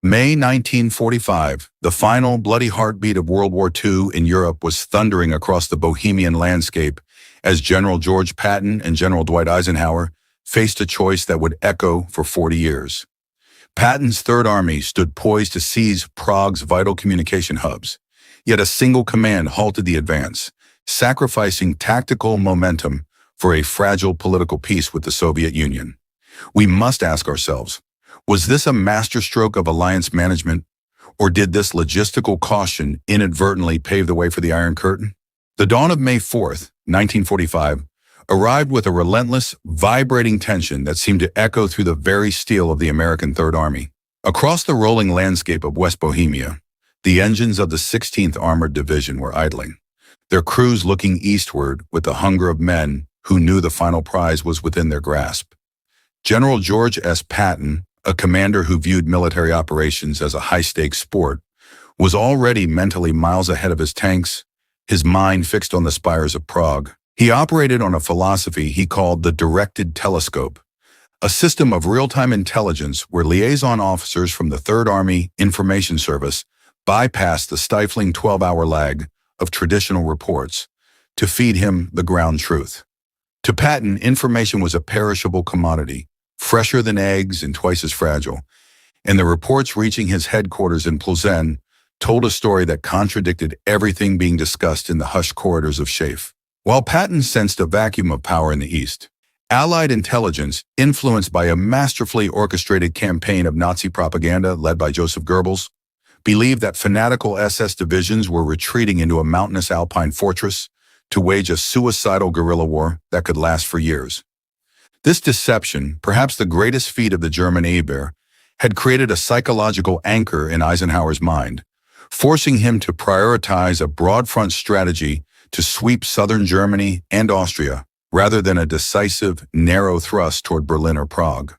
May 1945, the final bloody heartbeat of World War II in Europe was thundering across the Bohemian landscape as General George Patton and General Dwight Eisenhower faced a choice that would echo for 40 years. Patton's Third Army stood poised to seize Prague's vital communication hubs, yet a single command halted the advance, sacrificing tactical momentum for a fragile political peace with the Soviet Union. We must ask ourselves, was this a masterstroke of alliance management, or did this logistical caution inadvertently pave the way for the Iron Curtain? The dawn of May 4th, 1945, arrived with a relentless, vibrating tension that seemed to echo through the very steel of the American Third Army. Across the rolling landscape of West Bohemia, the engines of the 16th Armored Division were idling, their crews looking eastward with the hunger of men who knew the final prize was within their grasp. General George S. Patton, a commander who viewed military operations as a high-stakes sport, was already mentally miles ahead of his tanks, his mind fixed on the spires of Prague. He operated on a philosophy he called the directed telescope, a system of real-time intelligence where liaison officers from the Third Army Information Service bypassed the stifling 12-hour lag of traditional reports to feed him the ground truth. To Patton, information was a perishable commodity, fresher than eggs and twice as fragile, and the reports reaching his headquarters in Plzeň told a story that contradicted everything being discussed in the hushed corridors of Schaif. While Patton sensed a vacuum of power in the East, Allied intelligence, influenced by a masterfully orchestrated campaign of Nazi propaganda led by Joseph Goebbels, believed that fanatical SS divisions were retreating into a mountainous Alpine fortress to wage a suicidal guerrilla war that could last for years. This deception, perhaps the greatest feat of the German Abwehr, had created a psychological anchor in Eisenhower's mind, forcing him to prioritize a broad front strategy to sweep southern Germany and Austria, rather than a decisive, narrow thrust toward Berlin or Prague.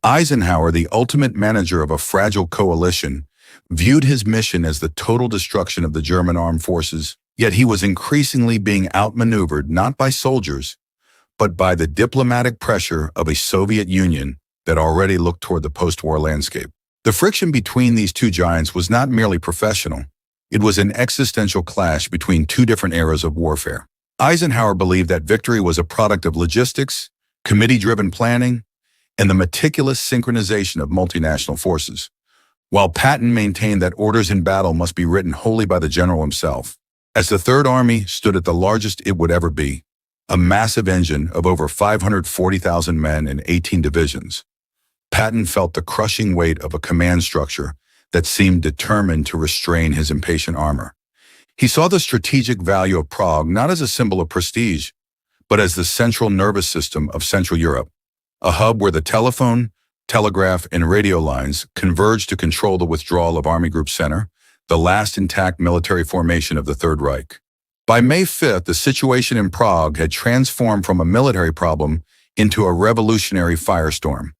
Eisenhower, the ultimate manager of a fragile coalition, viewed his mission as the total destruction of the German armed forces, yet he was increasingly being outmaneuvered not by soldiers, but by the diplomatic pressure of a Soviet Union that already looked toward the post-war landscape. The friction between these two giants was not merely professional. It was an existential clash between two different eras of warfare. Eisenhower believed that victory was a product of logistics, committee-driven planning, and the meticulous synchronization of multinational forces, while Patton maintained that orders in battle must be written wholly by the general himself. As the Third Army stood at the largest it would ever be, a massive engine of over 540,000 men in 18 divisions, Patton felt the crushing weight of a command structure that seemed determined to restrain his impatient armor. He saw the strategic value of Prague not as a symbol of prestige, but as the central nervous system of Central Europe, a hub where the telephone, telegraph, and radio lines converged to control the withdrawal of Army Group Center, the last intact military formation of the Third Reich. By May 5th, the situation in Prague had transformed from a military problem into a revolutionary firestorm.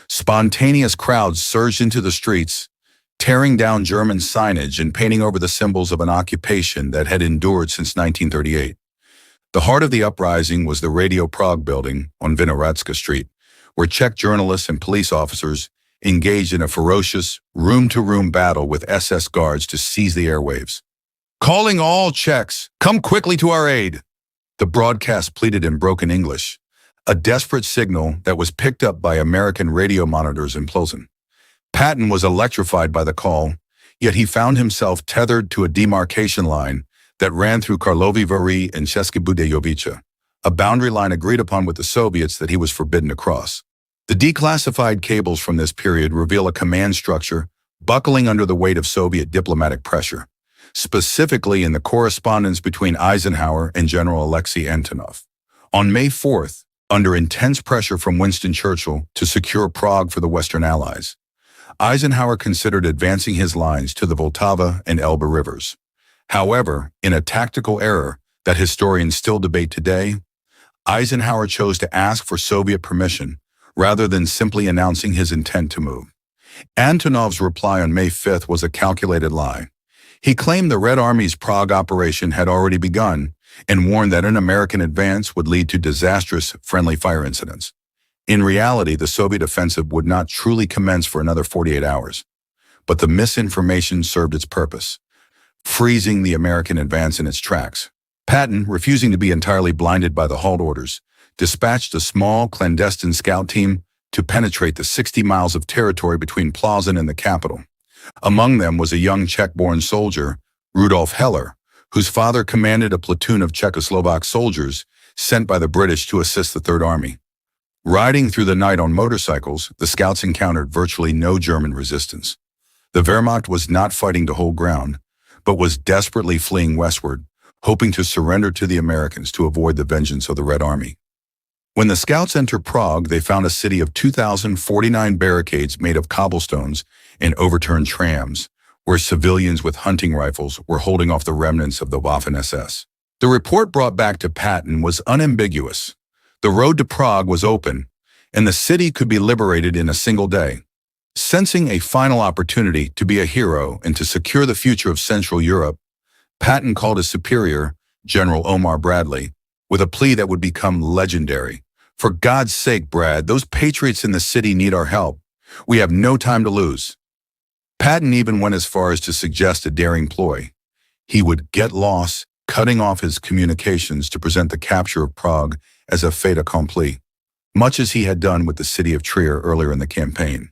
Spontaneous crowds surged into the streets, tearing down German signage and painting over the symbols of an occupation that had endured since 1938. The heart of the uprising was the Radio Prague building on Vinohradská Street, where Czech journalists and police officers engaged in a ferocious, room-to-room battle with SS guards to seize the airwaves. "Calling all Czechs, come quickly to our aid," the broadcast pleaded in broken English, a desperate signal that was picked up by American radio monitors in Plzeň. Patton was electrified by the call, yet he found himself tethered to a demarcation line that ran through Karlovy Vary and České Budějovice, a boundary line agreed upon with the Soviets that he was forbidden to cross. The declassified cables from this period reveal a command structure buckling under the weight of Soviet diplomatic pressure, specifically in the correspondence between Eisenhower and General Aleksei Antonov. On May 4th, under intense pressure from Winston Churchill to secure Prague for the Western Allies, Eisenhower considered advancing his lines to the Vltava and Elbe rivers. However, in a tactical error that historians still debate today, Eisenhower chose to ask for Soviet permission rather than simply announcing his intent to move. Antonov's reply on May 5th was a calculated lie. He claimed the Red Army's Prague operation had already begun and warned that an American advance would lead to disastrous friendly fire incidents. In reality, the Soviet offensive would not truly commence for another 48 hours. but the misinformation served its purpose, freezing the American advance in its tracks. Patton, refusing to be entirely blinded by the halt orders, dispatched a small, clandestine scout team to penetrate the 60 miles of territory between Plzeň and the capital. Among them was a young Czech-born soldier, Rudolf Heller, whose father commanded a platoon of Czechoslovak soldiers sent by the British to assist the Third Army. Riding through the night on motorcycles, the scouts encountered virtually no German resistance. The Wehrmacht was not fighting to hold ground, but was desperately fleeing westward, hoping to surrender to the Americans to avoid the vengeance of the Red Army. When the scouts entered Prague, they found a city of 2,049 barricades made of cobblestones and overturned trams, where civilians with hunting rifles were holding off the remnants of the Waffen-SS. The report brought back to Patton was unambiguous. The road to Prague was open, and the city could be liberated in a single day. Sensing a final opportunity to be a hero and to secure the future of Central Europe, Patton called his superior, General Omar Bradley, with a plea that would become legendary. "For God's sake, Brad, those patriots in the city need our help. We have no time to lose." Patton even went as far as to suggest a daring ploy. He would get lost, cutting off his communications to present the capture of Prague as a fait accompli, much as he had done with the city of Trier earlier in the campaign.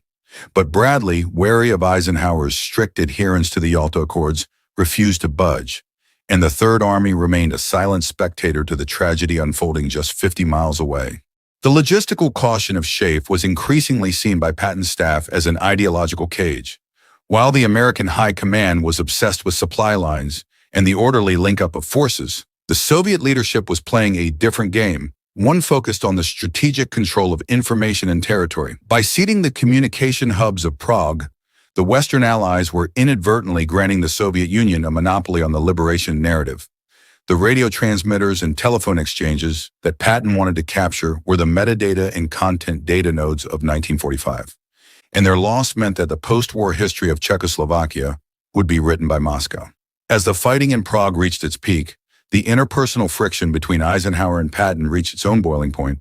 But Bradley, wary of Eisenhower's strict adherence to the Yalta Accords, refused to budge, and the Third Army remained a silent spectator to the tragedy unfolding just 50 miles away. The logistical caution of Schaeff was increasingly seen by Patton's staff as an ideological cage. While the American High Command was obsessed with supply lines and the orderly link-up of forces, the Soviet leadership was playing a different game, one focused on the strategic control of information and territory. By ceding the communication hubs of Prague, the Western Allies were inadvertently granting the Soviet Union a monopoly on the liberation narrative. The radio transmitters and telephone exchanges that Patton wanted to capture were the metadata and content data nodes of 1945, and their loss meant that the post-war history of Czechoslovakia would be written by Moscow. As the fighting in Prague reached its peak, the interpersonal friction between Eisenhower and Patton reached its own boiling point.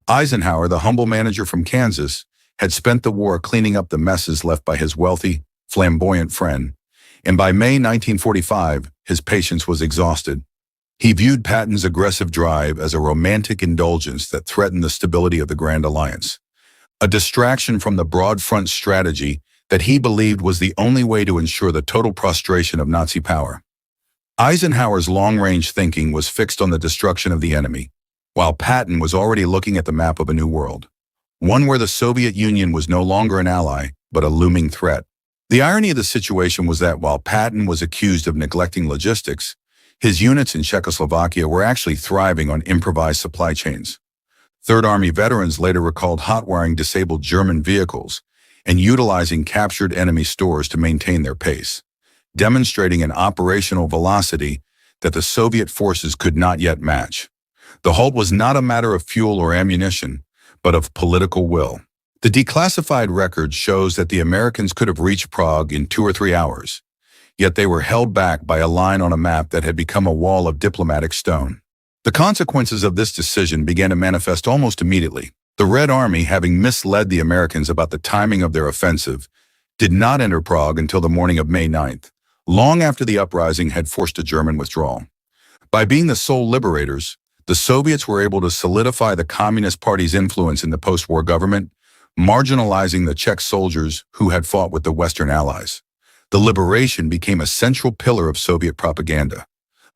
Eisenhower, the humble manager from Kansas, had spent the war cleaning up the messes left by his wealthy, flamboyant friend, and by May 1945, his patience was exhausted. He viewed Patton's aggressive drive as a romantic indulgence that threatened the stability of the Grand Alliance, a distraction from the broad front strategy that he believed was the only way to ensure the total prostration of Nazi power. Eisenhower's long-range thinking was fixed on the destruction of the enemy, while Patton was already looking at the map of a new world, one where the Soviet Union was no longer an ally, but a looming threat. The irony of the situation was that while Patton was accused of neglecting logistics, his units in Czechoslovakia were actually thriving on improvised supply chains. Third Army veterans later recalled hotwiring disabled German vehicles and utilizing captured enemy stores to maintain their pace, demonstrating an operational velocity that the Soviet forces could not yet match. The halt was not a matter of fuel or ammunition, but of political will. The declassified record shows that the Americans could have reached Prague in 2 or 3 hours, yet they were held back by a line on a map that had become a wall of diplomatic stone. The consequences of this decision began to manifest almost immediately. The Red Army, having misled the Americans about the timing of their offensive, did not enter Prague until the morning of May 9th, long after the uprising had forced a German withdrawal. By being the sole liberators, the Soviets were able to solidify the Communist Party's influence in the post-war government, marginalizing the Czech soldiers who had fought with the Western Allies. The liberation became a central pillar of Soviet propaganda,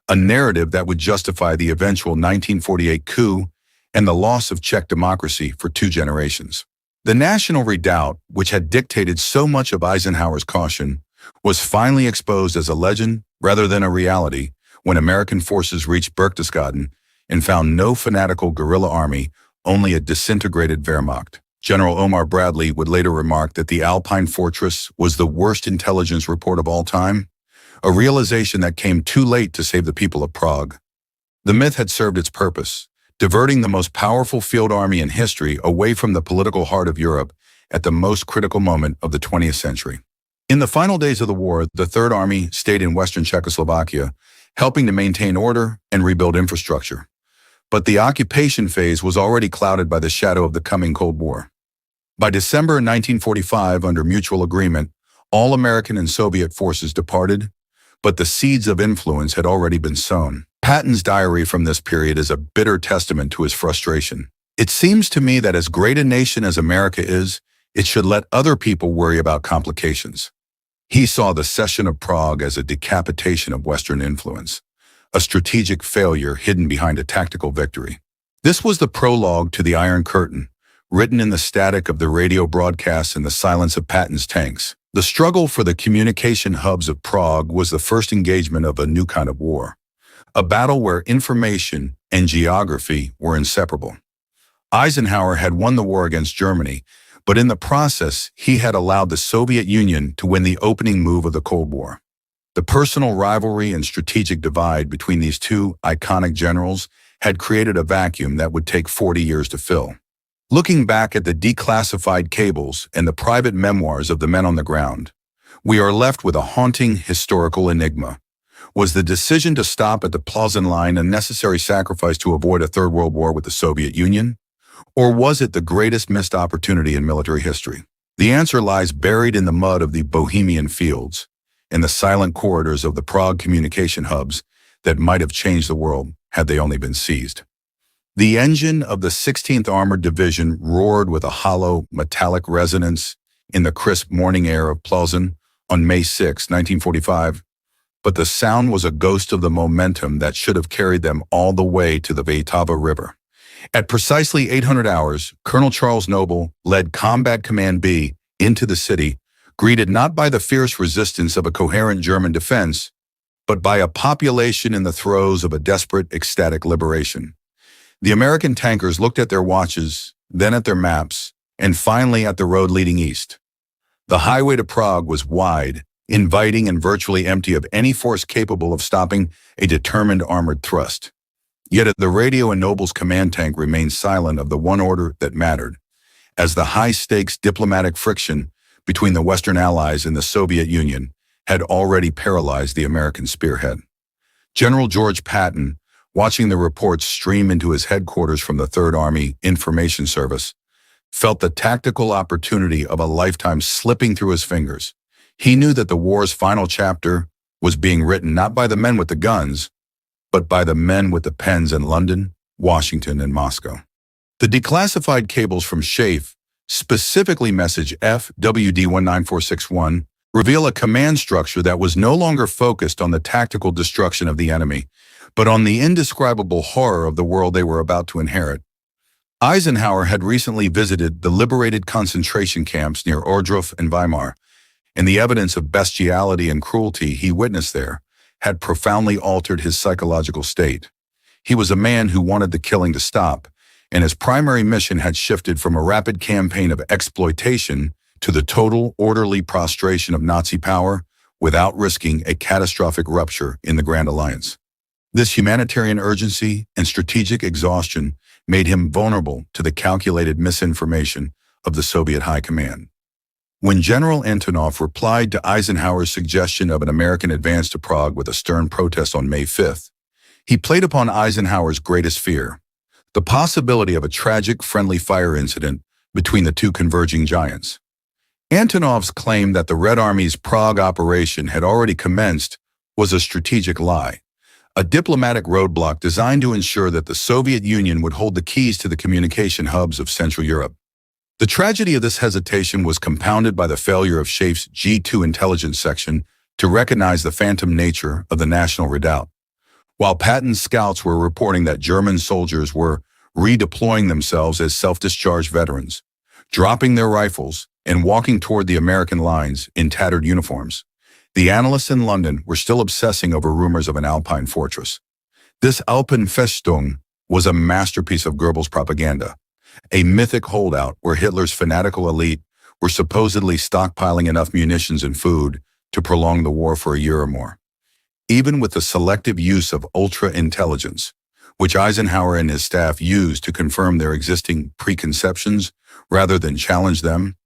a narrative that would justify the eventual 1948 coup and the loss of Czech democracy for 2 generations. The national redoubt, which had dictated so much of Eisenhower's caution, was finally exposed as a legend rather than a reality when American forces reached Berchtesgaden and found no fanatical guerrilla army, only a disintegrated Wehrmacht. General Omar Bradley would later remark that the Alpine fortress was the worst intelligence report of all time, a realization that came too late to save the people of Prague. The myth had served its purpose, diverting the most powerful field army in history away from the political heart of Europe at the most critical moment of the 20th century. In the final days of the war, the Third Army stayed in western Czechoslovakia, helping to maintain order and rebuild infrastructure. But the occupation phase was already clouded by the shadow of the coming Cold War. By December 1945, under mutual agreement, All American and Soviet forces departed, but the seeds of influence had already been sown. Patton's diary from this period is a bitter testament to his frustration. It seems to me that as great a nation as America is, it should let other people worry about complications. He saw the cession of Prague as a decapitation of Western influence, a strategic failure hidden behind a tactical victory. This was the prologue to the Iron Curtain, written in the static of the radio broadcasts and the silence of Patton's tanks. The struggle for the communication hubs of Prague was the first engagement of a new kind of war, a battle where information and geography were inseparable. Eisenhower had won the war against Germany, but in the process, he had allowed the Soviet Union to win the opening move of the Cold War. The personal rivalry and strategic divide between these two iconic generals had created a vacuum that would take 40 years to fill. Looking back at the declassified cables and the private memoirs of the men on the ground, we are left with a haunting historical enigma. Was the decision to stop at the Plzeň line a necessary sacrifice to avoid a Third World War with the Soviet Union? Or was it the greatest missed opportunity in military history? The answer lies buried in the mud of the Bohemian fields, in the silent corridors of the Prague communication hubs that might have changed the world had they only been seized. The engine of the 16th Armored Division roared with a hollow, metallic resonance in the crisp morning air of Plzeň on May 6, 1945, but the sound was a ghost of the momentum that should have carried them all the way to the Vltava River. At precisely 800 hours, Colonel Charles Noble led Combat Command B into the city, greeted not by the fierce resistance of a coherent German defense, but by a population in the throes of a desperate, ecstatic liberation. The American tankers looked at their watches, then at their maps, and finally at the road leading east. The highway to Prague was wide, inviting and virtually empty of any force capable of stopping a determined armored thrust. Yet the radio in Noble's command tank remained silent of the one order that mattered, as the high-stakes diplomatic friction between the Western Allies and the Soviet Union had already paralyzed the American spearhead. General George Patton, watching the reports stream into his headquarters from the Third Army Information Service, felt the tactical opportunity of a lifetime slipping through his fingers. He knew that the war's final chapter was being written not by the men with the guns, but by the men with the pens in London, Washington, and Moscow. The declassified cables from SHAEF, specifically message FWD19461, reveal a command structure that was no longer focused on the tactical destruction of the enemy, but on the indescribable horror of the world they were about to inherit. Eisenhower had recently visited the liberated concentration camps near Ohrdruf and Weimar, and the evidence of bestiality and cruelty he witnessed there had profoundly altered his psychological state. He was a man who wanted the killing to stop, and his primary mission had shifted from a rapid campaign of exploitation to the total, orderly prostration of Nazi power without risking a catastrophic rupture in the Grand Alliance. This humanitarian urgency and strategic exhaustion made him vulnerable to the calculated misinformation of the Soviet High Command. When General Antonov replied to Eisenhower's suggestion of an American advance to Prague with a stern protest on May 5th, he played upon Eisenhower's greatest fear, the possibility of a tragic friendly fire incident between the two converging giants. Antonov's claim that the Red Army's Prague operation had already commenced was a strategic lie, a diplomatic roadblock designed to ensure that the Soviet Union would hold the keys to the communication hubs of Central Europe. The tragedy of this hesitation was compounded by the failure of SHAEF's G2 intelligence section to recognize the phantom nature of the national redoubt. While Patton's scouts were reporting that German soldiers were redeploying themselves as self-discharged veterans, dropping their rifles and walking toward the American lines in tattered uniforms, the analysts in London were still obsessing over rumors of an Alpine fortress. This Alpenfestung was a masterpiece of Goebbels' propaganda, a mythic holdout where Hitler's fanatical elite were supposedly stockpiling enough munitions and food to prolong the war for a year or more. Even with the selective use of ultra-intelligence, which Eisenhower and his staff used to confirm their existing preconceptions rather than challenge them,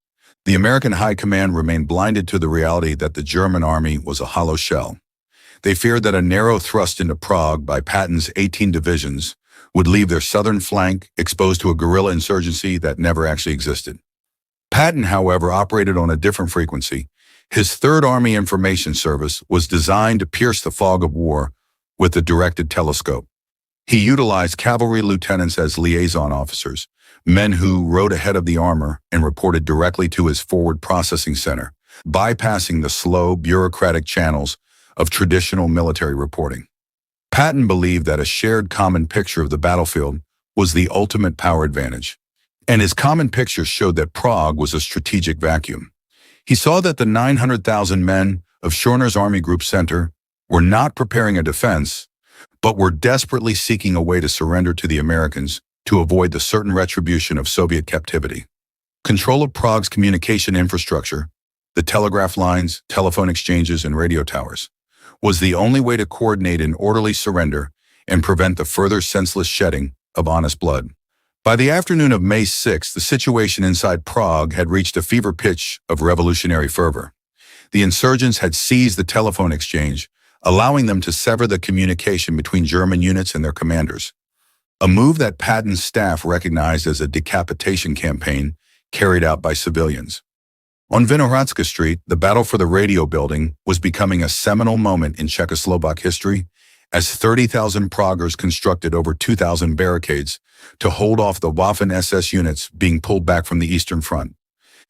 the American High Command remained blinded to the reality that the German army was a hollow shell. They feared that a narrow thrust into Prague by Patton's 18 divisions would leave their southern flank exposed to a guerrilla insurgency that never actually existed. Patton, however, operated on a different frequency. His Third Army Information Service was designed to pierce the fog of war with a directed telescope. He utilized cavalry lieutenants as liaison officers, men who rode ahead of the armor and reported directly to his forward processing center, bypassing the slow, bureaucratic channels of traditional military reporting. Patton believed that a shared common picture of the battlefield was the ultimate power advantage, and his common picture showed that Prague was a strategic vacuum. He saw that the 900,000 men of Schorner's Army Group Center were not preparing a defense, but were desperately seeking a way to surrender to the Americans to avoid the certain retribution of Soviet captivity. Control of Prague's communication infrastructure, the telegraph lines, telephone exchanges, and radio towers, was the only way to coordinate an orderly surrender and prevent the further senseless shedding of honest blood. By the afternoon of May 6, the situation inside Prague had reached a fever pitch of revolutionary fervor. The insurgents had seized the telephone exchange, allowing them to sever the communication between German units and their commanders, a move that Patton's staff recognized as a decapitation campaign carried out by civilians. On Vinohradská Street, the battle for the radio building was becoming a seminal moment in Czechoslovak history, as 30,000 Praguers constructed over 2,000 barricades to hold off the Waffen-SS units being pulled back from the Eastern Front.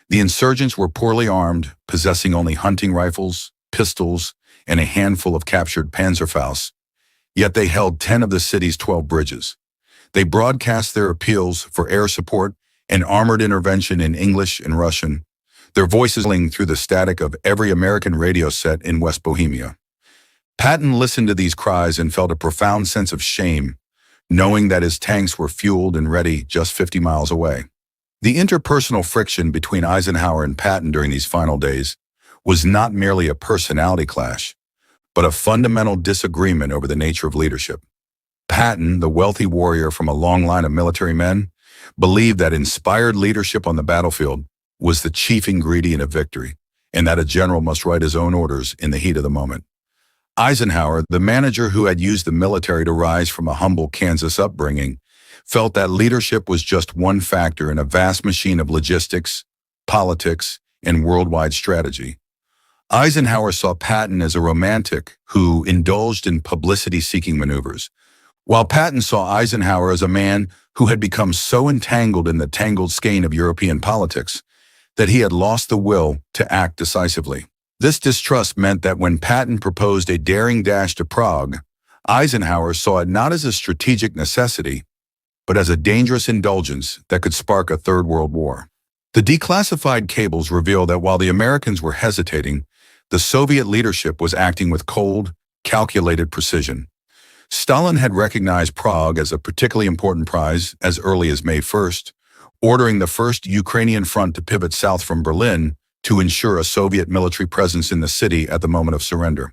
The insurgents were poorly armed, possessing only hunting rifles, pistols, and a handful of captured Panzerfausts, yet they held 10 of the city's 12 bridges. They broadcast their appeals for air support and armored intervention in English and Russian, their voices ringing through the static of every American radio set in West Bohemia. Patton listened to these cries and felt a profound sense of shame, knowing that his tanks were fueled and ready just 50 miles away. The interpersonal friction between Eisenhower and Patton during these final days was not merely a personality clash, but a fundamental disagreement over the nature of leadership. Patton, the wealthy warrior from a long line of military men, believed that inspired leadership on the battlefield was the chief ingredient of victory, and that a general must write his own orders in the heat of the moment. Eisenhower, the manager who had used the military to rise from a humble Kansas upbringing, felt that leadership was just one factor in a vast machine of logistics, politics, and worldwide strategy. Eisenhower saw Patton as a romantic who indulged in publicity-seeking maneuvers, while Patton saw Eisenhower as a man who had become so entangled in the tangled skein of European politics that he had lost the will to act decisively. This distrust meant that when Patton proposed a daring dash to Prague, Eisenhower saw it not as a strategic necessity, but as a dangerous indulgence that could spark a Third World War. The declassified cables reveal that while the Americans were hesitating, the Soviet leadership was acting with cold, calculated precision. Stalin had recognized Prague as a particularly important prize as early as May 1st, ordering the first Ukrainian front to pivot south from Berlin to ensure a Soviet military presence in the city at the moment of surrender.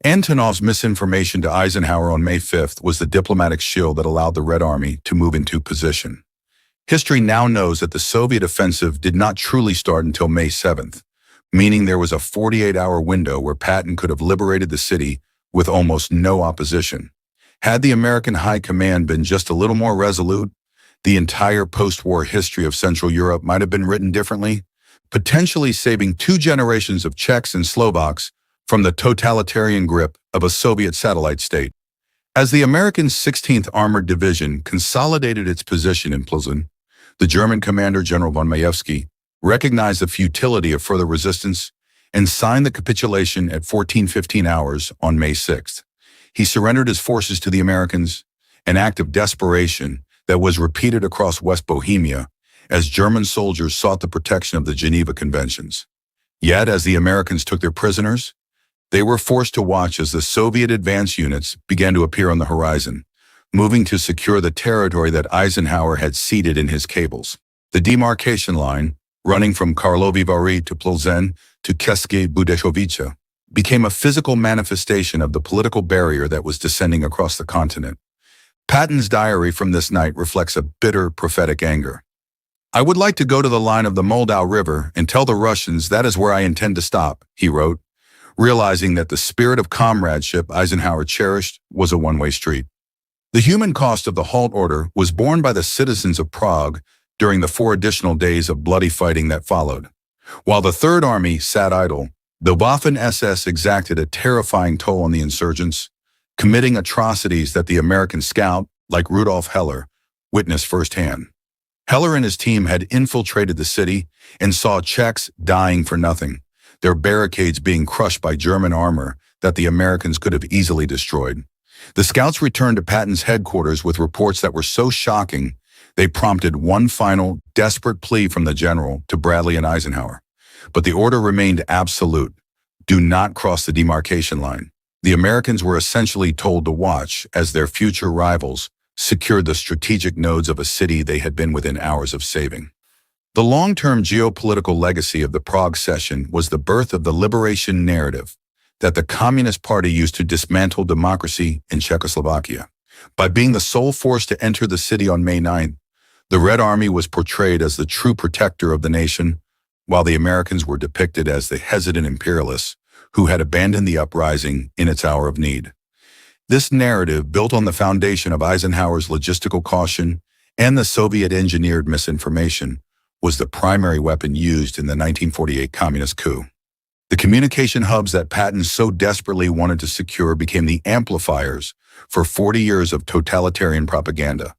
Antonov's misinformation to Eisenhower on May 5th was the diplomatic shield that allowed the Red Army to move into position. History now knows that the Soviet offensive did not truly start until May 7th, meaning there was a 48-hour window where Patton could have liberated the city with almost no opposition. Had the American High Command been just a little more resolute, the entire post-war history of Central Europe might have been written differently, potentially saving 2 generations of Czechs and Slovaks from the totalitarian grip of a Soviet satellite state. As the American 16th Armored Division consolidated its position in Plzeň, the German commander, General von Majewski, recognized the futility of further resistance and signed the capitulation at 14:15 hours on May 6th. He surrendered his forces to the Americans, an act of desperation that was repeated across West Bohemia as German soldiers sought the protection of the Geneva Conventions. Yet, as the Americans took their prisoners, they were forced to watch as the Soviet advance units began to appear on the horizon, moving to secure the territory that Eisenhower had ceded in his cables. The demarcation line, running from Karlovy Vary to Plzeň to České Budějovice, became a physical manifestation of the political barrier that was descending across the continent. Patton's diary from this night reflects a bitter, prophetic anger. "I would like to go to the line of the Moldau River and tell the Russians that is where I intend to stop," he wrote, realizing that the spirit of comradeship Eisenhower cherished was a one-way street. The human cost of the halt order was borne by the citizens of Prague during the 4 additional days of bloody fighting that followed. While the Third Army sat idle, The Waffen-SS exacted a terrifying toll on the insurgents, committing atrocities that the American scout, like Rudolf Heller, witnessed firsthand. Heller and his team had infiltrated the city and saw Czechs dying for nothing, their barricades being crushed by German armor that the Americans could have easily destroyed. The scouts returned to Patton's headquarters with reports that were so shocking, they prompted one final, desperate plea from the general to Bradley and Eisenhower. But the order remained absolute. Do not cross the demarcation line. The Americans were essentially told to watch as their future rivals secured the strategic nodes of a city they had been within hours of saving. The long-term geopolitical legacy of the Prague cession was the birth of the liberation narrative that the Communist Party used to dismantle democracy in Czechoslovakia. By being the sole force to enter the city on May 9th, the Red Army was portrayed as the true protector of the nation, while the Americans were depicted as the hesitant imperialists who had abandoned the uprising in its hour of need. This narrative, built on the foundation of Eisenhower's logistical caution and the Soviet-engineered misinformation, was the primary weapon used in the 1948 communist coup. The communication hubs that Patton so desperately wanted to secure became the amplifiers for 40 years of totalitarian propaganda,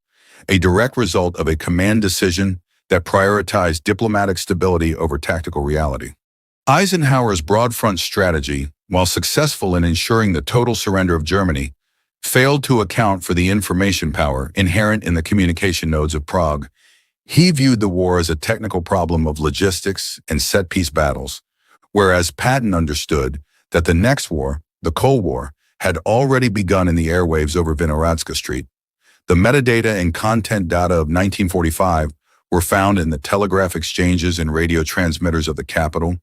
a direct result of a command decision that prioritized diplomatic stability over tactical reality. Eisenhower's broad front strategy, while successful in ensuring the total surrender of Germany, failed to account for the information power inherent in the communication nodes of Prague. He viewed the war as a technical problem of logistics and set-piece battles, whereas Patton understood that the next war, the Cold War, had already begun in the airwaves over Vinohradská Street. The metadata and content data of 1945 were found in the telegraph exchanges and radio transmitters of the capital,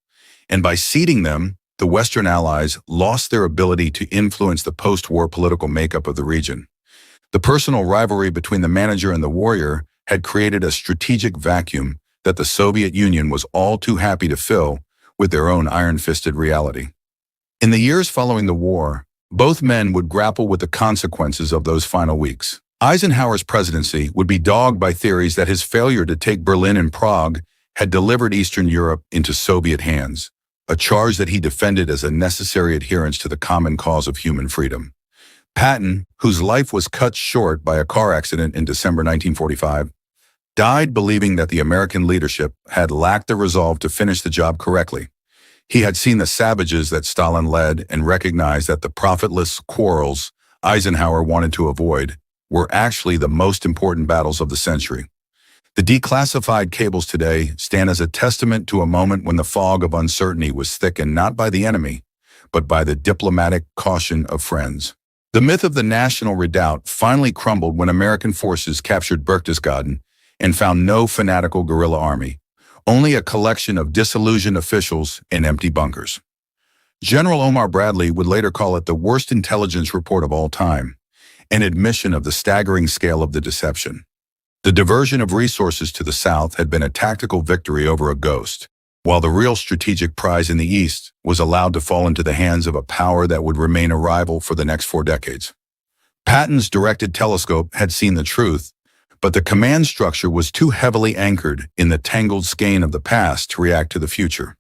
and by ceding them, the Western Allies lost their ability to influence the post-war political makeup of the region. The personal rivalry between the manager and the warrior had created a strategic vacuum that the Soviet Union was all too happy to fill with their own iron-fisted reality. In the years following the war, both men would grapple with the consequences of those final weeks. Eisenhower's presidency would be dogged by theories that his failure to take Berlin and Prague had delivered Eastern Europe into Soviet hands, a charge that he defended as a necessary adherence to the common cause of human freedom. Patton, whose life was cut short by a car accident in December 1945, died believing that the American leadership had lacked the resolve to finish the job correctly. He had seen the savages that Stalin led and recognized that the profitless quarrels Eisenhower wanted to avoid were actually the most important battles of the century. The declassified cables today stand as a testament to a moment when the fog of uncertainty was thickened not by the enemy, but by the diplomatic caution of friends. The myth of the national redoubt finally crumbled when American forces captured Berchtesgaden and found no fanatical guerrilla army, only a collection of disillusioned officials in empty bunkers. General Omar Bradley would later call it the worst intelligence report of all time, an admission of the staggering scale of the deception. The diversion of resources to the south had been a tactical victory over a ghost, while the real strategic prize in the east was allowed to fall into the hands of a power that would remain a rival for the next 4 decades. Patton's directed telescope had seen the truth, but the command structure was too heavily anchored in the tangled skein of the past to react to the future.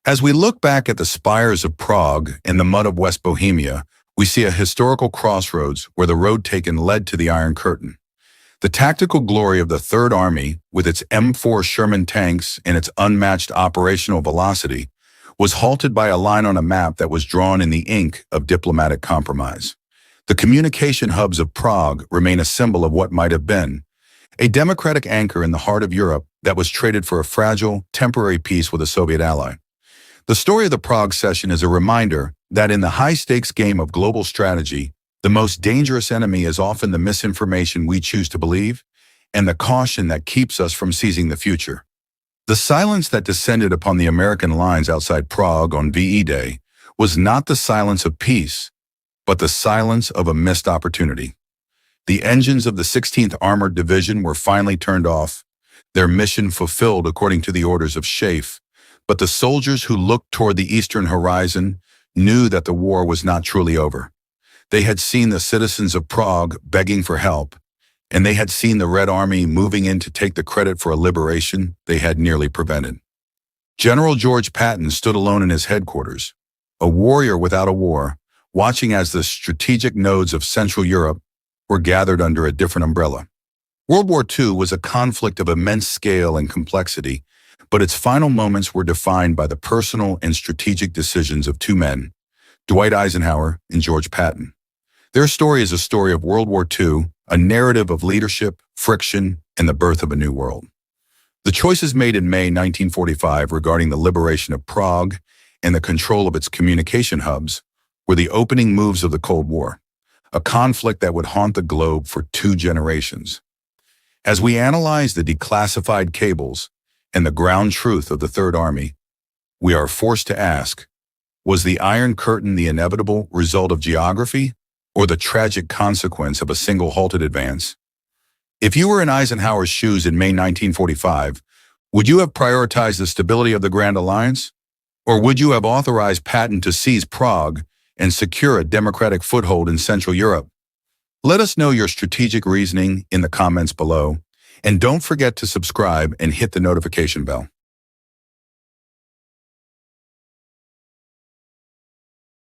As we look back at the spires of Prague and the mud of West Bohemia, we see a historical crossroads where the road taken led to the Iron Curtain. The tactical glory of the Third Army, with its M4 Sherman tanks and its unmatched operational velocity, was halted by a line on a map that was drawn in the ink of diplomatic compromise. The communication hubs of Prague remain a symbol of what might have been, a democratic anchor in the heart of Europe that was traded for a fragile, temporary peace with a Soviet ally. The story of the Prague cession is a reminder that in the high-stakes game of global strategy, the most dangerous enemy is often the misinformation we choose to believe and the caution that keeps us from seizing the future. The silence that descended upon the American lines outside Prague on VE Day was not the silence of peace, but the silence of a missed opportunity. The engines of the 16th Armored Division were finally turned off, their mission fulfilled according to the orders of Schaeff, but the soldiers who looked toward the eastern horizon knew that the war was not truly over. They had seen the citizens of Prague begging for help, and they had seen the Red Army moving in to take the credit for a liberation they had nearly prevented. General George Patton stood alone in his headquarters, a warrior without a war, watching as the strategic nodes of Central Europe were gathered under a different umbrella. World War II was a conflict of immense scale and complexity, but its final moments were defined by the personal and strategic decisions of two men, Dwight Eisenhower and George Patton. Their story is a story of World War II, a narrative of leadership, friction, and the birth of a new world. The choices made in May 1945 regarding the liberation of Prague and the control of its communication hubs were the opening moves of the Cold War, a conflict that would haunt the globe for 2 generations. As we analyze the declassified cables and the ground truth of the Third Army, we are forced to ask, was the Iron Curtain the inevitable result of geography or the tragic consequence of a single halted advance? If you were in Eisenhower's shoes in May 1945, would you have prioritized the stability of the Grand Alliance? Or would you have authorized Patton to seize Prague and secure a democratic foothold in Central Europe? Let us know your strategic reasoning in the comments below, and don't forget to subscribe and hit the notification bell.